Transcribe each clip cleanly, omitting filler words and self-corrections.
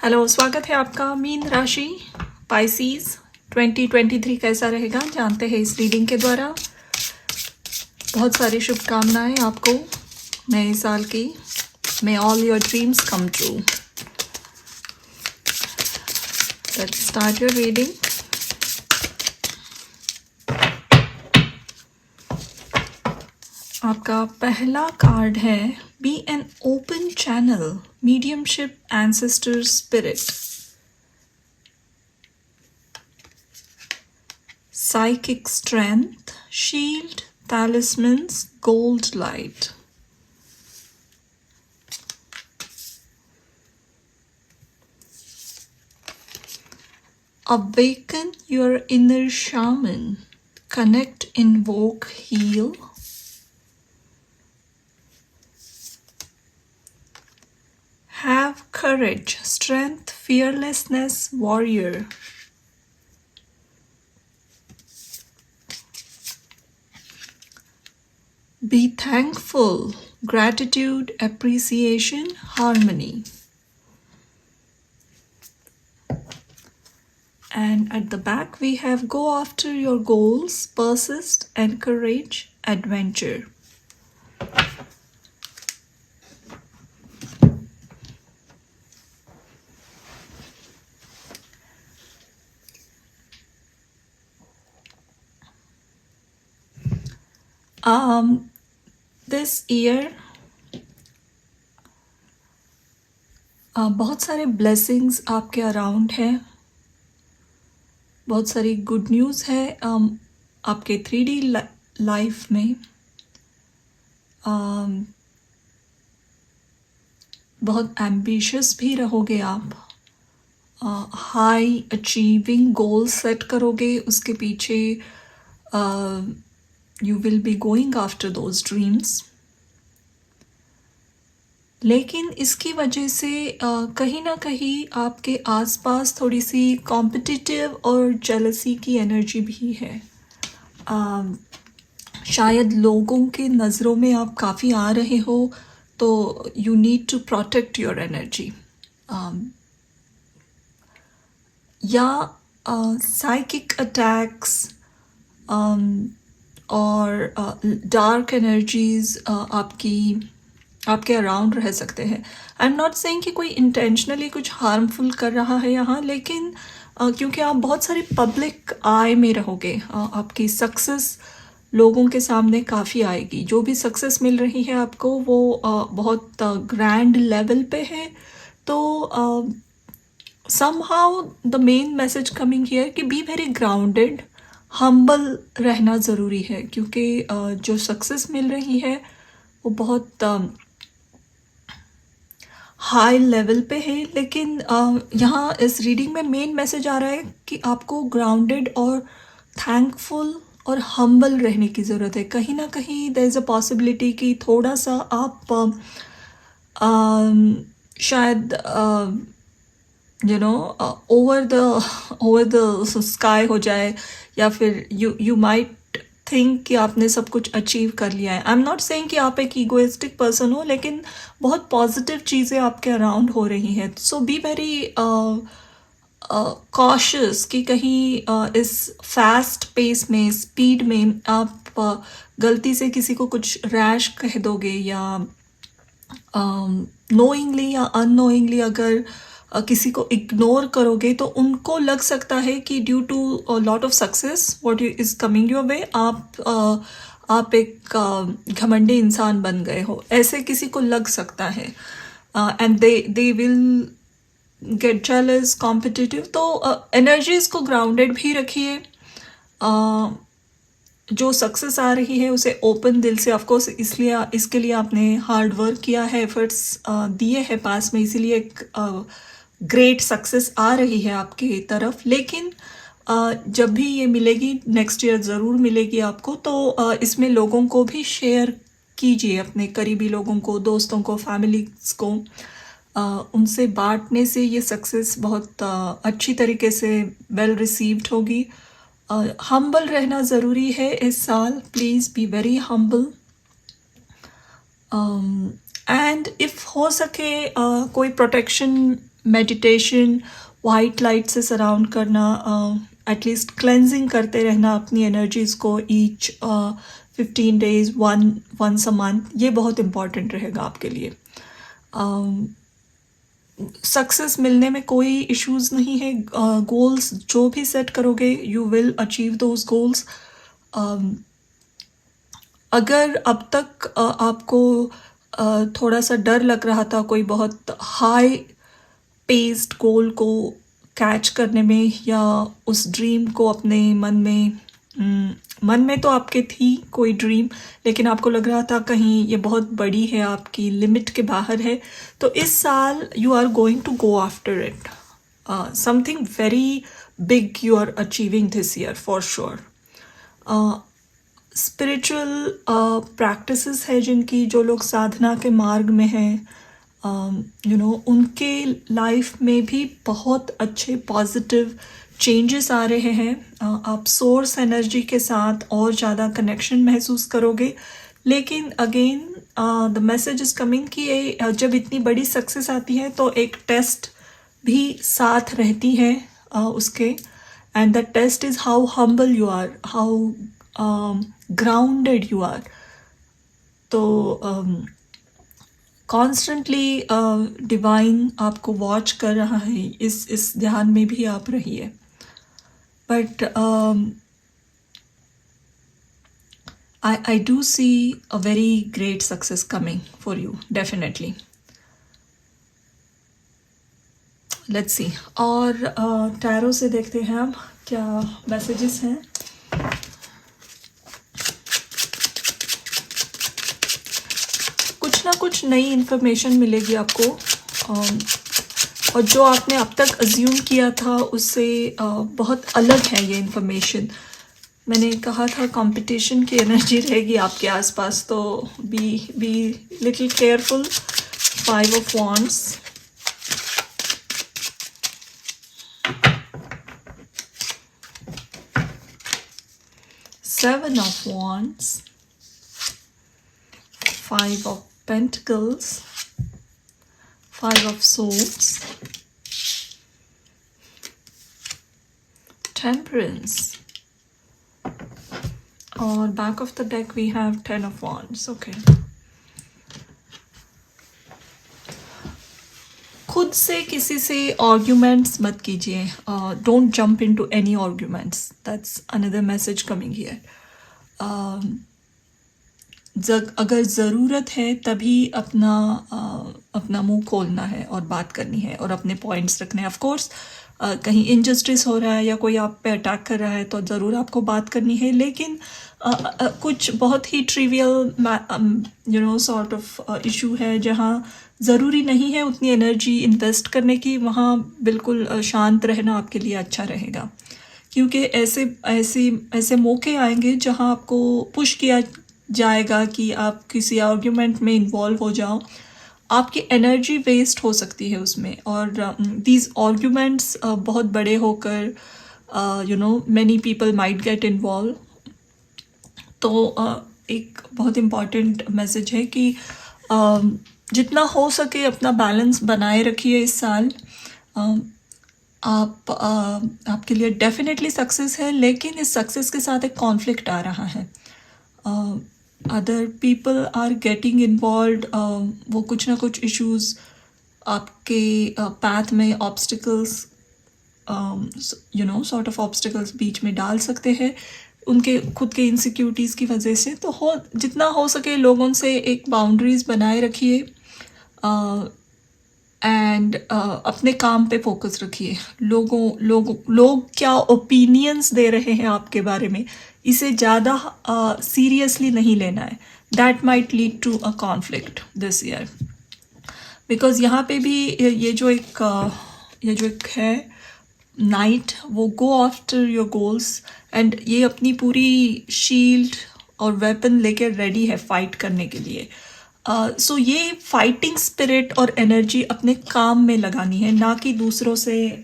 Hello, स्वागत है आपका मीन राशि पाइसीज 2023 कैसा रहेगा जानते हैं इस रीडिंग के द्वारा। बहुत सारी शुभकामनाएं आपको नए साल की। May all your dreams come true. Let's start your reading. आपका पहला कार्ड है be an open channel, mediumship, ancestor spirit, psychic strength, shield, talismans, gold light. Awaken your inner shaman, connect, invoke, heal. Have courage, strength, fearlessness, warrior. Be thankful, gratitude, appreciation, harmony. And at the back we have go after your goals, persist, encourage, adventure. This year बहुत सारे blessings आपके around है, बहुत सारी good news है आपके 3D life में। बहुत एम्बिशियस भी रहोगे आप, हाई अचीविंग गोल्स सेट करोगे, उसके पीछे you will be going after those dreams. लेकिन इसकी वजह से कहीं ना कहीं आपके आसपास थोड़ी सी कॉम्पिटिटिव और जेलसी की एनर्जी भी है। शायद लोगों के नज़रों में आप काफ़ी आ रहे हो, तो you need to protect your energy. या साइकिक अटैक्स और डार्क एनर्जीज आपके अराउंड रह सकते हैं। आई एम नॉट सेइंग कि कोई इंटेंशनली कुछ हार्मफुल कर रहा है यहाँ, लेकिन क्योंकि आप बहुत सारी पब्लिक आई में रहोगे, आपकी सक्सेस लोगों के सामने काफ़ी आएगी। जो भी सक्सेस मिल रही है आपको वो बहुत ग्रैंड लेवल पे है। तो somehow the main message coming here कि बी वेरी ग्राउंडेड, हम्बल रहना ज़रूरी है, क्योंकि जो सक्सेस मिल रही है वो बहुत हाई लेवल पे है। लेकिन यहाँ इस रीडिंग में मेन मैसेज आ रहा है कि आपको ग्राउंडेड और थैंकफुल और हम्बल रहने की ज़रूरत है। कहीं ना कहीं देयर इज़ अ पॉसिबिलिटी कि थोड़ा सा आप शायद ओवर द स्काई हो जाए, या फिर यू माइट थिंक कि आपने सब कुछ अचीव कर लिया है। आई एम नॉट सेइंग कि आप एक ईगोइस्टिक पर्सन हो, लेकिन बहुत पॉजिटिव चीज़ें आपके अराउंड हो रही हैं। सो बी वेरी कॉशियस कि कहीं इस फास्ट पेस में, स्पीड में आप गलती से किसी को कुछ रैश कह दोगे, या नोइंगली या अननोइंगली अगर किसी को इग्नोर करोगे, तो उनको लग सकता है कि due to lot of success what is coming your way आप एक घमंडी इंसान बन गए हो, ऐसे किसी को लग सकता है। And they will get jealous, competitive. तो एनर्जीज को ग्राउंडेड भी रखिए। जो सक्सेस आ रही है उसे ओपन दिल से, ऑफकोर्स इसलिए इसके लिए आपने हार्ड वर्क किया है, एफर्ट्स दिए हैं पास में, इसीलिए एक ग्रेट सक्सेस आ रही है आपकी तरफ। लेकिन जब भी ये मिलेगी, नेक्स्ट ईयर ज़रूर मिलेगी आपको, तो इसमें लोगों को भी शेयर कीजिए, अपने करीबी लोगों को, दोस्तों को, फैमिलीज को। उनसे बांटने से ये सक्सेस बहुत अच्छी तरीके से वेल रिसीव्ड होगी। हम्बल रहना ज़रूरी है इस साल, please be very humble. And if हो सके कोई प्रोटेक्शन मेडिटेशन, वाइट लाइट से सराउंड करना, एटलीस्ट क्लेंजिंग करते रहना अपनी एनर्जीज़ को each 15 days, once a month, ये बहुत इम्पॉर्टेंट रहेगा आपके लिए. सक्सेस मिलने में कोई इश्यूज नहीं है. गोल्स जो भी सेट करोगे you will achieve those goals. अगर अब तक आपको थोड़ा सा डर लग रहा था कोई बहुत हाई पेस्ड गोल को कैच करने में, या उस ड्रीम को अपने मन में तो आपके थी कोई ड्रीम, लेकिन आपको लग रहा था कहीं ये बहुत बड़ी है, आपकी लिमिट के बाहर है, तो इस साल you are going to go after it. Something very big you are achieving this year for sure. Spiritual practices है जिनकी, जो लोग साधना के मार्ग में हैं, उनके लाइफ में भी बहुत अच्छे पॉजिटिव चेंजेस आ रहे हैं. आप सोर्स एनर्जी के साथ और ज़्यादा कनेक्शन महसूस करोगे. लेकिन again the message is coming कि जब इतनी बड़ी सक्सेस आती है तो एक टेस्ट भी साथ रहती है उसके. And the test is how humble you are, how grounded you are. तो कॉन्स्टेंटली डिवाइन आपको वॉच कर रहा है, इस ध्यान में भी आप रहिए. But I do see a very great success coming for you, definitely. Let's see. और टैरो से देखते हैं हम क्या मैसेजेस हैं. कुछ ना कुछ नई इन्फॉर्मेशन मिलेगी आपको, और जो आपने अब तक अज्यूम किया था उससे बहुत अलग है ये इन्फॉर्मेशन. मैंने कहा था कंपटीशन की एनर्जी रहेगी आपके आसपास, तो be little careful. 5 of Wands, Seven of Wands, 5 of Pentacles, 5 of Swords, Temperance, और back of the deck we have 10 of Wands. Okay. खुद से किसी से आर्ग्यूमेंट्स मत कीजिए. Don't jump into any arguments. That's another message coming here. अगर ज़रूरत है तभी अपना मुंह खोलना है और बात करनी है और अपने पॉइंट्स रखने हैं. ऑफ कोर्स कहीं इनजस्टिस हो रहा है या कोई आप पे अटैक कर रहा है तो ज़रूर आपको बात करनी है. लेकिन कुछ बहुत ही ट्रिवियल सॉर्ट ऑफ इशू है जहाँ ज़रूरी नहीं है उतनी एनर्जी इन्वेस्ट करने की, वहाँ बिल्कुल शांत रहना आपके लिए अच्छा रहेगा. क्योंकि ऐसे मौके आएंगे जहाँ आपको पुश किया जाएगा कि आप किसी आर्ग्यूमेंट में इन्वॉल्व हो जाओ. आपकी एनर्जी वेस्ट हो सकती है उसमें, और दीज आर्ग्यूमेंट्स बहुत बड़े होकर many people might get involve. तो एक बहुत इम्पॉर्टेंट मैसेज है कि जितना हो सके अपना बैलेंस बनाए रखिए इस साल. आपके लिए डेफिनेटली सक्सेस है, लेकिन इस सक्सेस के साथ एक कॉन्फ्लिक्ट आ रहा है. Other people are getting involve. वो कुछ ना कुछ इश्यूज आपके पाथ में ऑब्स्टिकल्स सॉर्ट ऑफ ऑब्स्टिकल्स बीच में डाल सकते हैं उनके खुद के इनसिक्योरिटीज़ की वजह से. तो जितना हो सके लोगों से एक बाउंड्रीज बनाए रखिए एंड अपने काम पे फोकस रखिए. लोग क्या ओपिनियंस दे रहे हैं आपके बारे में, इसे ज़्यादा सीरियसली नहीं लेना है. That might lead to a conflict this year. Because यहाँ पे भी ये जो एक है नाइट, वो go after your goals, and ये अपनी पूरी शील्ड और वेपन लेकर रेडी है फाइट करने के लिए. सो ये फाइटिंग स्पिरिट और एनर्जी अपने काम में लगानी है, ना कि दूसरों से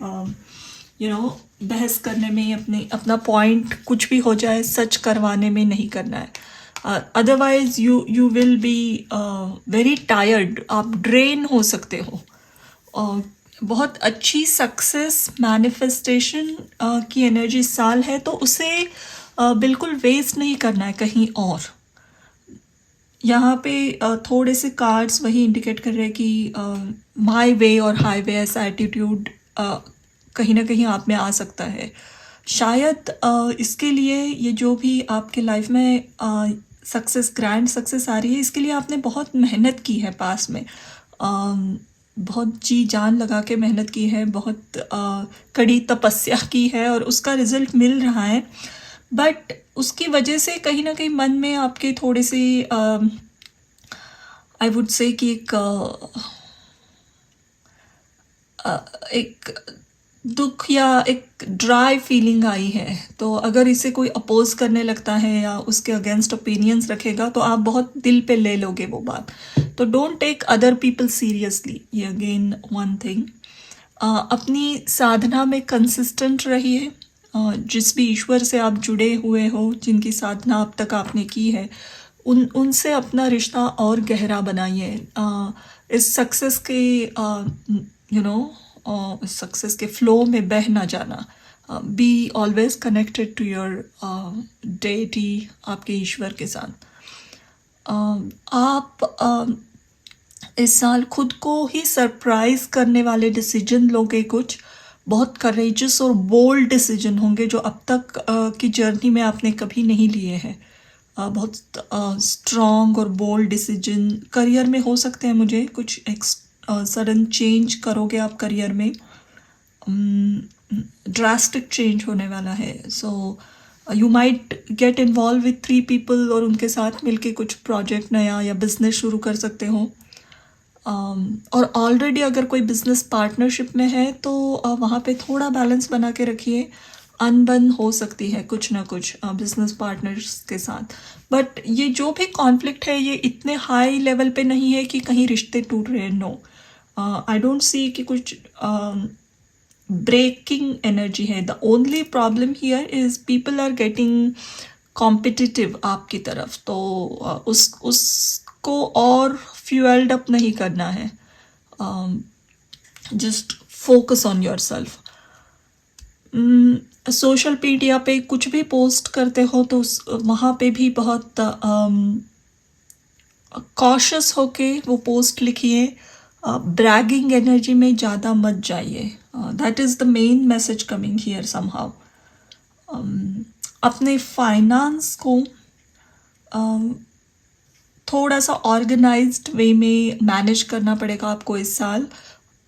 बहस करने में, अपना पॉइंट कुछ भी हो जाए सच करवाने में नहीं करना है. Otherwise you will be very tired. आप ड्रेन हो सकते हो. बहुत अच्छी सक्सेस मैनिफेस्टेशन की एनर्जी इस साल है, तो उसे बिल्कुल वेस्ट नहीं करना है कहीं और। यहाँ पे थोड़े से कार्ड्स वही इंडिकेट कर रहे हैं कि माय वे और हाईवे ऐसा एटीट्यूड कहीं ना कहीं आप में आ सकता है। शायद इसके लिए ये जो भी आपके लाइफ में सक्सेस, ग्रैंड सक्सेस आ रही है, इसके लिए आपने बहुत मेहनत की है पास में। बहुत जी जान लगा के मेहनत की है, बहुत कड़ी तपस्या की है और उसका रिजल्ट मिल रहा है। बट उसकी वजह से कहीं ना कहीं मन में आपके थोड़े से आई वुड से कि एक दुख या एक ड्राई फीलिंग आई है। तो अगर इसे कोई अपोज करने लगता है या उसके अगेंस्ट ओपिनियंस रखेगा तो आप बहुत दिल पे ले लोगे वो बात। तो don't take other people seriously, ये अगेन वन थिंग। अपनी साधना में कंसिस्टेंट रहिए। जिस भी ईश्वर से आप जुड़े हुए हो, जिनकी साधना अब तक आपने की है, उनसे अपना रिश्ता और गहरा बनाइए। इस सक्सेस के सक्सेस के फ्लो में बह ना जाना। Be always connected to your deity, आपके ईश्वर के साथ। आप इस साल खुद को ही सरप्राइज करने वाले डिसीजन लोगे। कुछ बहुत करेजियस और बोल्ड डिसीजन होंगे जो अब तक की जर्नी में आपने कभी नहीं लिए हैं। बहुत स्ट्रॉन्ग और बोल्ड डिसीजन करियर में हो सकते हैं। मुझे कुछ एक सडन चेंज करोगे आप करियर में, ड्रास्टिक चेंज होने वाला है। So you might get involve with 3 people और उनके साथ मिलके कुछ प्रोजेक्ट नया या बिजनेस शुरू कर सकते हो। और ऑलरेडी अगर कोई बिजनेस पार्टनरशिप में है तो वहाँ पे थोड़ा बैलेंस बना के रखिए। अनबन हो सकती है कुछ ना कुछ बिजनेस पार्टनर्स के साथ। बट ये जो भी कॉन्फ्लिक्ट है ये इतने हाई लेवल पे नहीं है कि कहीं रिश्ते टूट रहे हैं। नो, आई डोंट सी कि कुछ ब्रेकिंग एनर्जी है। The only problem here is people are getting competitive आपकी तरफ। तो उसको और फ्यूएल्ड अप नहीं करना है। Just focus on your self. Social media पे कुछ भी पोस्ट करते हो तो वहाँ पे भी बहुत कॉशियस होके वो पोस्ट लिखिए। ब्रैगिंग एनर्जी में ज़्यादा मत जाइए। That is the main message coming here somehow. अपने फाइनेंस को थोड़ा सा ऑर्गेनाइज्ड वे में मैनेज करना पड़ेगा आपको इस साल,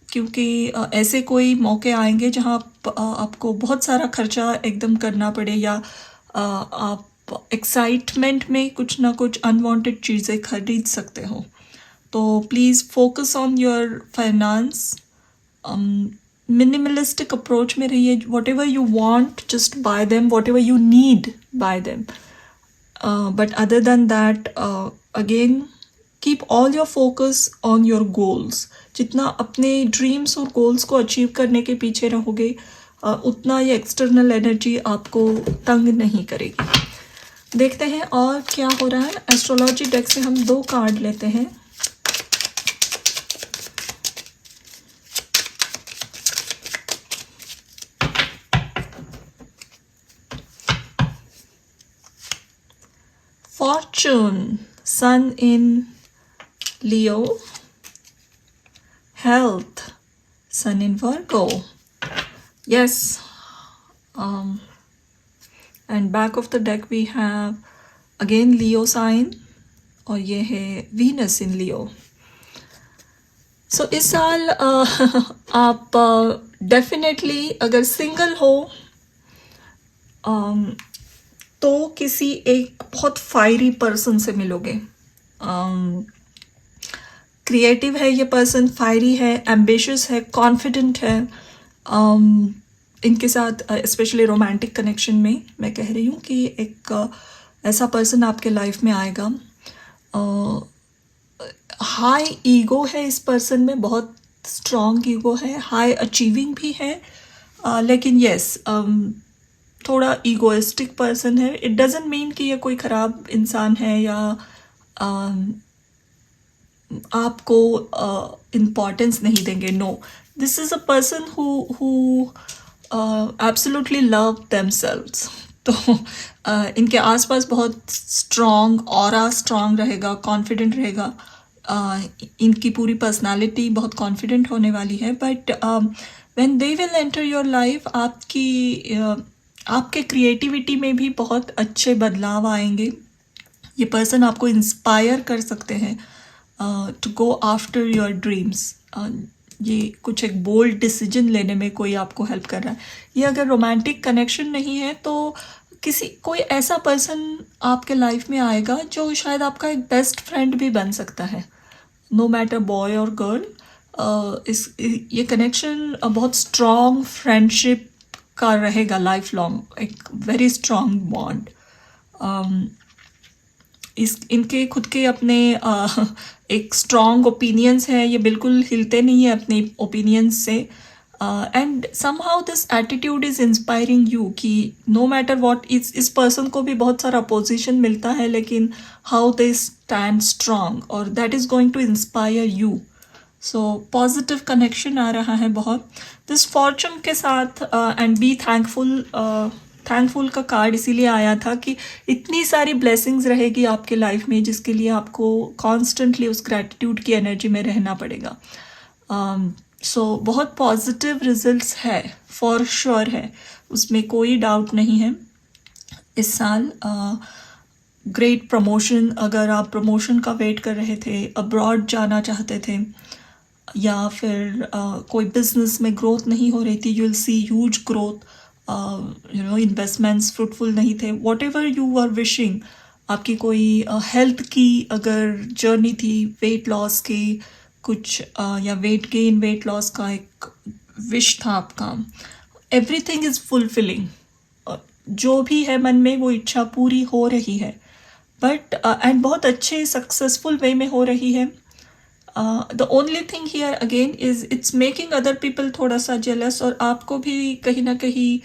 क्योंकि ऐसे कोई मौके आएंगे जहां आपको बहुत सारा खर्चा एकदम करना पड़े या आप एक्साइटमेंट में कुछ ना कुछ अनवांटेड चीज़ें खरीद सकते हो। तो please focus on your finance. Minimalistic approach में रहिए। What ever you want just by them, what ever you need bye them. But other than that again keep all your focus on your goals. जितना अपने dreams और goals को achieve करने के पीछे रहोगे उतना ये एक्सटर्नल एनर्जी आपको तंग नहीं करेगी। देखते हैं और क्या हो रहा है। एस्ट्रोलॉजी डेक से हम 2 कार्ड लेते हैं। Fortune, sun in Leo, health, sun in Virgo. Yes. And back of the deck we have again Leo sign और ये है Venus in Leo. So इस साल आप डेफिनेटली अगर सिंगल हो तो किसी एक बहुत फायरी पर्सन से मिलोगे। क्रिएटिव है ये पर्सन, फायरी है, एम्बिशियस है, कॉन्फिडेंट है। इनके साथ स्पेशली रोमांटिक कनेक्शन में मैं कह रही हूँ कि एक ऐसा पर्सन आपके लाइफ में आएगा। हाई ईगो है इस पर्सन में, बहुत स्ट्रॉन्ग ईगो है, हाई अचीविंग भी है। लेकिन यस थोड़ा ईगोइस्टिक पर्सन है। इट डजेंट मीन कि ये कोई ख़राब इंसान है या आपको इम्पॉर्टेंस नहीं देंगे। No, this is a person who absolutely love themselves. तो इनके आसपास बहुत स्ट्रॉन्ग ऑरा स्ट्रॉन्ग रहेगा, कॉन्फिडेंट रहेगा। इनकी पूरी पर्सनालिटी बहुत कॉन्फिडेंट होने वाली है। But when they will enter your life, आपके क्रिएटिविटी में भी बहुत अच्छे बदलाव आएंगे। ये पर्सन आपको इंस्पायर कर सकते हैं to go after your dreams. ये कुछ एक बोल्ड डिसीजन लेने में कोई आपको हेल्प कर रहा है। ये अगर रोमांटिक कनेक्शन नहीं है तो कोई ऐसा पर्सन आपके लाइफ में आएगा जो शायद आपका एक बेस्ट फ्रेंड भी बन सकता है, नो मैटर बॉय और गर्ल। ये कनेक्शन बहुत स्ट्रॉन्ग फ्रेंडशिप का रहेगा, लाइफ लॉन्ग, एक वेरी स्ट्रॉन्ग बॉन्ड। इनके खुद के अपने एक स्ट्रॉन्ग ओपिनियंस हैं, ये बिल्कुल हिलते नहीं है अपने ओपिनियंस से। And somehow this attitude is inspiring you कि नो मैटर वॉट, इस पर्सन को भी बहुत सारा अपोजिशन मिलता है, लेकिन हाउ दे स्टैंड स्ट्रॉन्ग, और that is going to inspire you. So positive connection आ रहा है बहुत दिस फॉर्चून के साथ। And be thankful. थैंकफुल का कार्ड इसीलिए आया था कि इतनी सारी ब्लेसिंग्स रहेगी आपके लाइफ में, जिसके लिए आपको कॉन्स्टेंटली उस ग्रैटिट्यूड की एनर्जी में रहना पड़ेगा। सो बहुत पॉजिटिव रिजल्ट्स है, फॉर श्योर है, उसमें कोई डाउट नहीं है। इस साल ग्रेट प्रमोशन, अगर आप प्रमोशन का वेट कर रहे थे, अब्रॉड जाना चाहते थे, या फिर कोई बिजनेस में ग्रोथ नहीं हो रही थी, you will see huge growth. Investments fruitful नहीं थे, whatever you are wishing. आपकी कोई हेल्थ की अगर जर्नी थी, वेट लॉस की कुछ, या वेट गेन वेट लॉस का एक विश था आपका, एवरीथिंग इज़ फुलफिलिंग। जो भी है मन में वो इच्छा पूरी हो रही है, बट एंड बहुत अच्छे सक्सेसफुल वे में हो रही है। The only thing here again is it's making other people थोड़ा सा जेलस, और आपको भी कहीं ना कहीं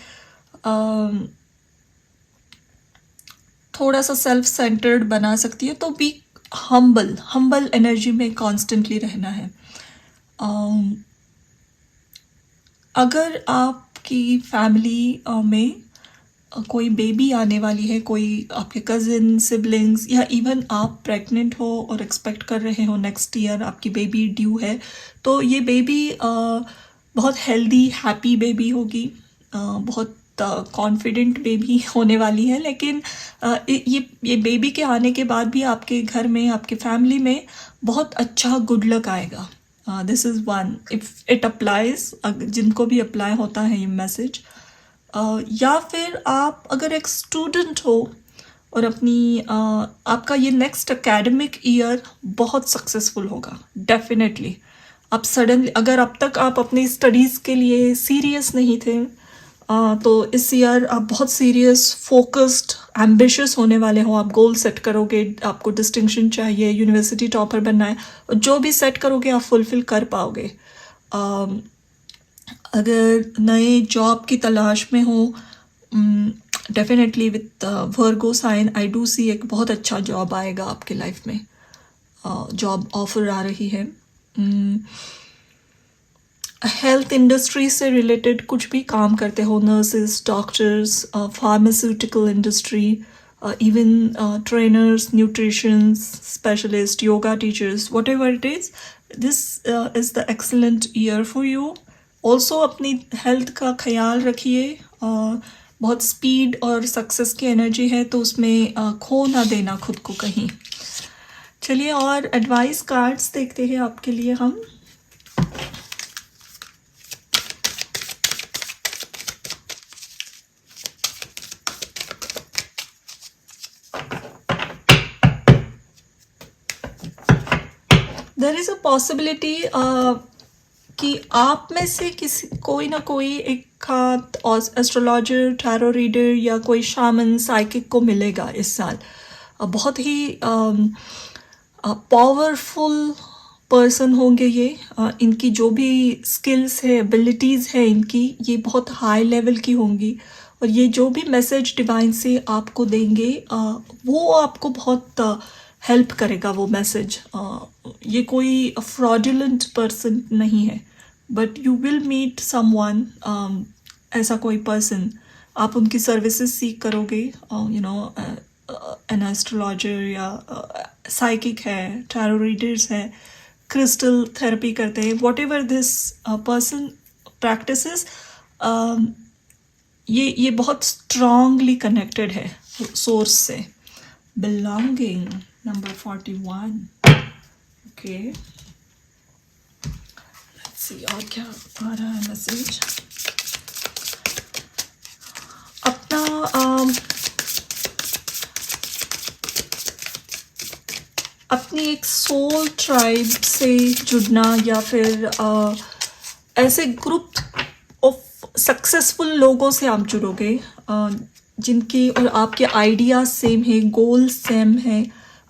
थोड़ा सा सेल्फ सेंटर्ड बना सकती है। तो बी हम्बल एनर्जी में कॉन्स्टेंटली रहना है। अगर आपकी फैमिली में कोई बेबी आने वाली है, कोई आपके कज़िन सिबलिंग्स, या इवन आप प्रेग्नेंट हो और एक्सपेक्ट कर रहे हो नेक्स्ट ईयर आपकी बेबी ड्यू है, तो ये बेबी बहुत हेल्दी हैप्पी बेबी होगी, बहुत कॉन्फिडेंट बेबी होने वाली है। लेकिन ये बेबी के आने के बाद भी आपके घर में, आपके फैमिली में बहुत अच्छा गुड लक आएगा। This is one, if it applies, जिनको भी अप्लाई होता है ये मैसेज। या फिर आप अगर एक स्टूडेंट हो और आपका ये नेक्स्ट एकेडमिक ईयर बहुत सक्सेसफुल होगा डेफिनेटली। आप सडनली, अगर अब तक आप अपनी स्टडीज़ के लिए सीरियस नहीं थे, तो इस ईयर आप बहुत सीरियस, फोकस्ड, एम्बिशियस होने वाले हो। आप गोल सेट करोगे, आपको डिस्टिंक्शन चाहिए, यूनिवर्सिटी टॉपर बनना है, और जो भी सेट करोगे आप फुलफिल कर पाओगे। अगर नए जॉब की तलाश में हो, definitely with Virgo sign I do see एक बहुत अच्छा जॉब आएगा आपके लाइफ में, जॉब ऑफर आ रही है। हेल्थ इंडस्ट्री से रिलेटेड कुछ भी काम करते हो, nurses, doctors, pharmaceutical industry, even trainers, nutritions specialist, yoga teachers, what ever it is, this is the excellent year for you. Also अपनी हेल्थ का ख्याल रखिए। बहुत स्पीड और सक्सेस की एनर्जी है, तो उसमें खो ना देना खुद को कहीं। चलिए और एडवाइस कार्ड्स देखते हैं आपके लिए हम। देयर इज़ अ पॉसिबिलिटी कि आप में से कोई ना कोई एक एस्ट्रोलॉजर, टैरो रीडर, या कोई शामन, साइकिक को मिलेगा इस साल। बहुत ही पावरफुल पर्सन होंगे ये। इनकी जो भी स्किल्स है, एबिलिटीज़ है इनकी, ये बहुत हाई लेवल की होंगी, और ये जो भी मैसेज डिवाइन से आपको देंगे वो आपको बहुत हेल्प करेगा वो मैसेज। ये कोई फ्रॉडुलेंट पर्सन नहीं है, but you will meet someone, ऐसा कोई पर्सन, आप उनकी सर्विसेज सीख करोगे, यू नो, एन एस्ट्रोलॉजर या साइकिक है, टैरो रीडर्स है, क्रिस्टल थेरेपी करते हैं, whatever this person practises, ये बहुत स्ट्रांगली कनेक्टेड है सोर्स से. Belonging number 41. Okay, let's see और क्या आ रहा है मैसेज. अपना अपनी एक सोल ट्राइब से जुड़ना, या फिर ऐसे ग्रुप ऑफ सक्सेसफुल लोगों से आप जुड़ोगे जिनके और आपके आइडियाज सेम है, गोल सेम है,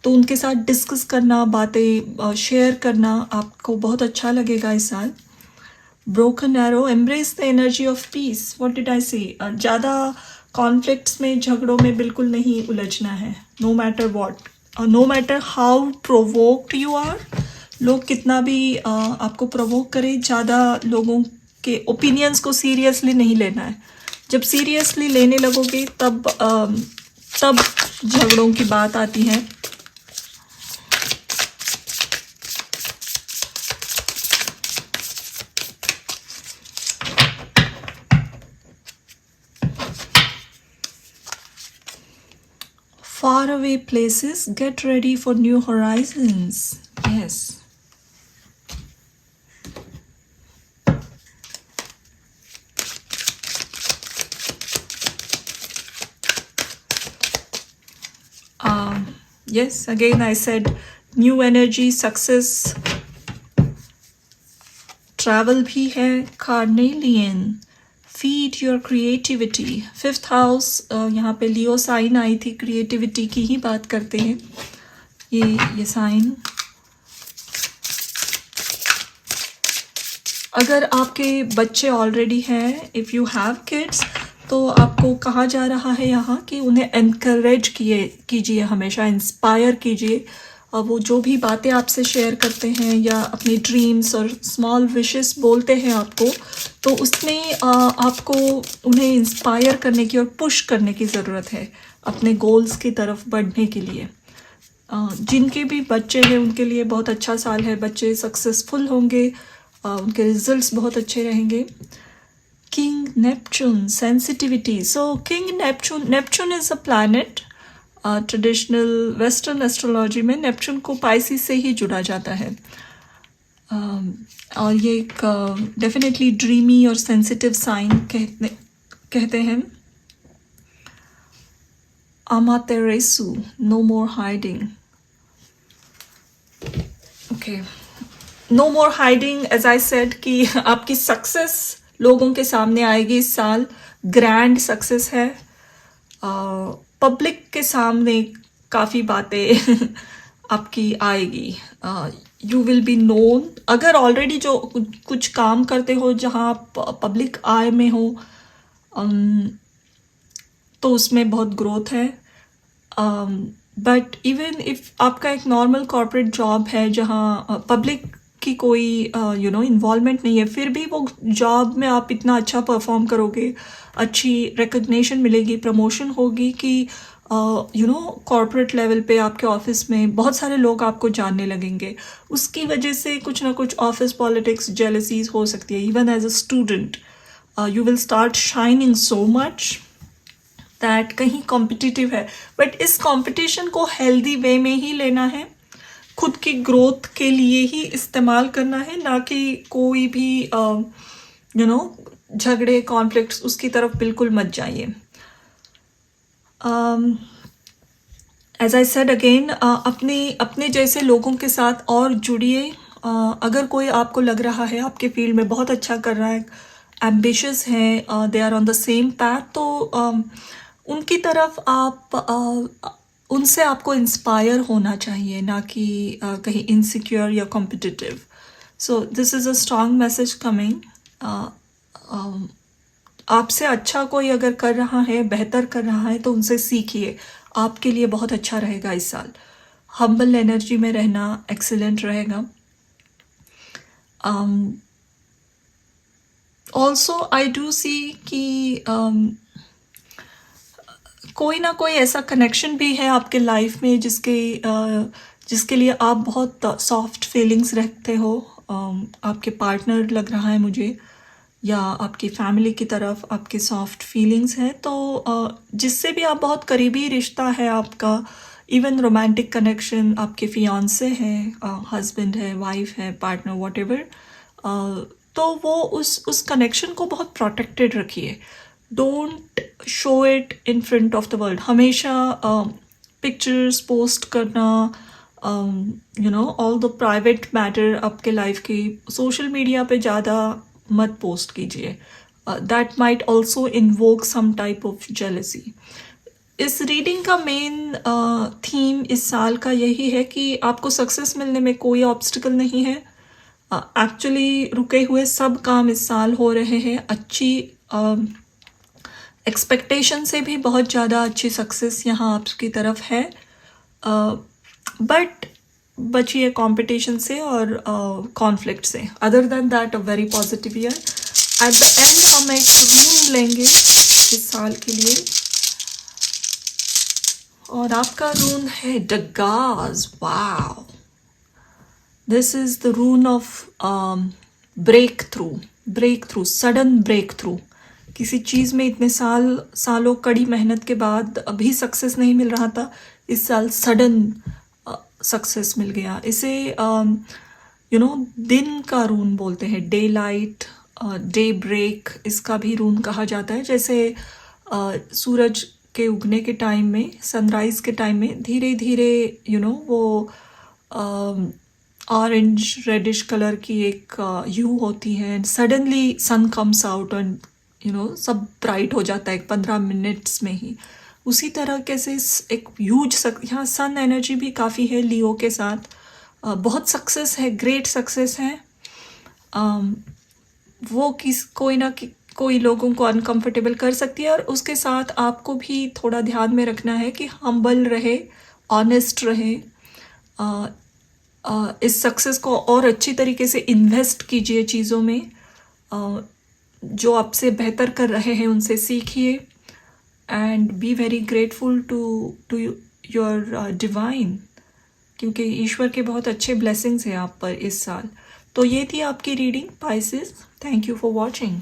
तो उनके साथ डिस्कस करना, बातें शेयर करना आपको बहुत अच्छा लगेगा इस साल. Broken arrow, embrace the energy of peace. What did I से? ज़्यादा कॉन्फ्लिक्ट्स में, झगड़ों में बिल्कुल नहीं उलझना है. No matter what, no matter how provoked you are, लोग कितना भी आपको प्रोवोक करे, ज़्यादा लोगों के ओपिनियंस को सीरियसली नहीं लेना है. जब सीरियसली लेने लगोगे तब झगड़ों की बात आती है. Far away places, get ready for new horizons. Yes. Yes, again I said new energy, success, travel भी है. Carnelian, feed your creativity. 5th house, यहाँ पे लियो साइन आई थी, क्रिएटिविटी की ही बात करते हैं ये साइन. अगर आपके बच्चे ऑलरेडी हैं, इफ़ यू हैव किड्स, तो आपको कहा जा रहा है यहाँ कि उन्हें एनकरेज कीजिए, हमेशा इंस्पायर कीजिए. वो जो भी बातें आपसे शेयर करते हैं या अपनी ड्रीम्स और स्मॉल विशेस बोलते हैं आपको, तो उसमें आपको उन्हें इंस्पायर करने की और पुश करने की ज़रूरत है अपने गोल्स की तरफ बढ़ने के लिए. जिनके भी बच्चे हैं उनके लिए बहुत अच्छा साल है. बच्चे सक्सेसफुल होंगे, उनके रिजल्ट्स बहुत अच्छे रहेंगे. King Neptune, sensitivity. So king Neptune is a planet. Traditional western astrology में नेपच्यून को पाइसिस से ही जुड़ा जाता है. और ये एक डेफिनेटली ड्रीमी और सेंसिटिव साइन कहते हैं. Amaterasu, no more hiding. Okay, no more hiding. As I said कि आपकी सक्सेस लोगों के सामने आएगी इस साल. ग्रैंड सक्सेस है. पब्लिक के सामने काफ़ी बातें आपकी आएगी. You will be known. अगर ऑलरेडी जो कुछ काम करते हो जहाँ आप पब्लिक आई में हो, तो उसमें बहुत ग्रोथ है. बट इवन इफ़ आपका एक नॉर्मल कॉर्पोरेट जॉब है जहाँ पब्लिक की कोई इन्वॉल्वमेंट नहीं है, फिर भी वो जॉब में आप इतना अच्छा परफॉर्म करोगे, अच्छी रिकग्निशन मिलेगी, प्रमोशन होगी कि कॉर्पोरेट लेवल पे आपके ऑफिस में बहुत सारे लोग आपको जानने लगेंगे. उसकी वजह से कुछ ना कुछ ऑफिस पॉलिटिक्स, जेलसीज हो सकती है. Even as a student you will start shining so much that कहीं कॉम्पिटिटिव है, बट इस कंपटीशन को हेल्दी वे में ही लेना है, खुद की ग्रोथ के लिए ही इस्तेमाल करना है, ना कि कोई भी झगड़े, कॉन्फ्लिक्ट्स, उसकी तरफ बिल्कुल मत जाइए. एज आई सेड अगेन, अपने जैसे लोगों के साथ और जुड़िए. अगर कोई आपको लग रहा है आपके फील्ड में बहुत अच्छा कर रहा है, एम्बिशियस हैं, they are on the same path, तो उनकी तरफ उनसे आपको इंस्पायर होना चाहिए, ना कि कहीं इनसिक्योर या competitive. So this is a strong message coming. आपसे अच्छा कोई अगर कर रहा है, बेहतर कर रहा है, तो उनसे सीखिए. आपके लिए बहुत अच्छा रहेगा इस साल. हम्बल एनर्जी में रहना एक्सीलेंट रहेगा. ऑल्सो आई डू सी कि कोई ना कोई ऐसा कनेक्शन भी है आपके लाइफ में जिसके लिए आप बहुत सॉफ्ट फीलिंग्स रखते हो। आपके पार्टनर लग रहा है मुझे, या आपकी फैमिली की तरफ आपकी सॉफ्ट फीलिंग्स हैं, तो जिससे भी आप बहुत करीबी रिश्ता है आपका, इवन रोमांटिक कनेक्शन, आपके फियांसे हैं, हस्बैंड है, वाइफ है, पार्टनर, व्हाटएवर, तो वो उस कनेक्शन को बहुत प्रोटेक्टेड रखिए। Don't show it in front of the world. हमेशा पिक्चर्स पोस्ट करना, ऑल द प्राइवेट मैटर आपके लाइफ की सोशल मीडिया पे ज़्यादा मत पोस्ट कीजिए। That might also invoke some type of jealousy. इस रीडिंग का मेन थीम इस साल का यही है कि आपको सक्सेस मिलने में कोई ऑब्स्टिकल नहीं है। एक्चुअली रुके हुए सब काम इस साल हो रहे हैं। अच्छी एक्सपेक्टेशन से भी बहुत ज़्यादा अच्छी सक्सेस यहाँ आपकी तरफ है। बट बचिए कंपटीशन से और कॉन्फ्लिक्ट से। Other than that a very positive year. At the end हम एक रूम लेंगे इस साल के लिए, और आपका रून है Dagaz. Wow, this is the rune of breakthrough, sudden breakthrough. किसी चीज़ में इतने सालों कड़ी मेहनत के बाद अभी सक्सेस नहीं मिल रहा था, इस साल सडन सक्सेस मिल गया। इसे दिन का रून बोलते हैं, डे लाइट, डे ब्रेक, इसका भी रून कहा जाता है। जैसे सूरज के उगने के टाइम में, सनराइज के टाइम में धीरे धीरे वो ऑरेंज रेडिश कलर की एक ह्यू होती है, and suddenly sun comes out and सब ब्राइट हो जाता है 15 मिनट्स में ही। उसी तरह कैसे एक ह्यूज यहाँ सन एनर्जी भी काफ़ी है लियो के साथ। बहुत सक्सेस है, ग्रेट सक्सेस है। वो कोई लोगों को अनकंफर्टेबल कर सकती है, और उसके साथ आपको भी थोड़ा ध्यान में रखना है कि हम्बल रहे, ऑनेस्ट रहे। इस सक्सेस को और अच्छी तरीके से इन्वेस्ट कीजिए चीज़ों में। जो आपसे बेहतर कर रहे हैं उनसे सीखिए, and be very grateful to your divine, क्योंकि ईश्वर के बहुत अच्छे ब्लेसिंग्स हैं आप पर इस साल। तो ये थी आपकी reading Pisces. Thank you for watching.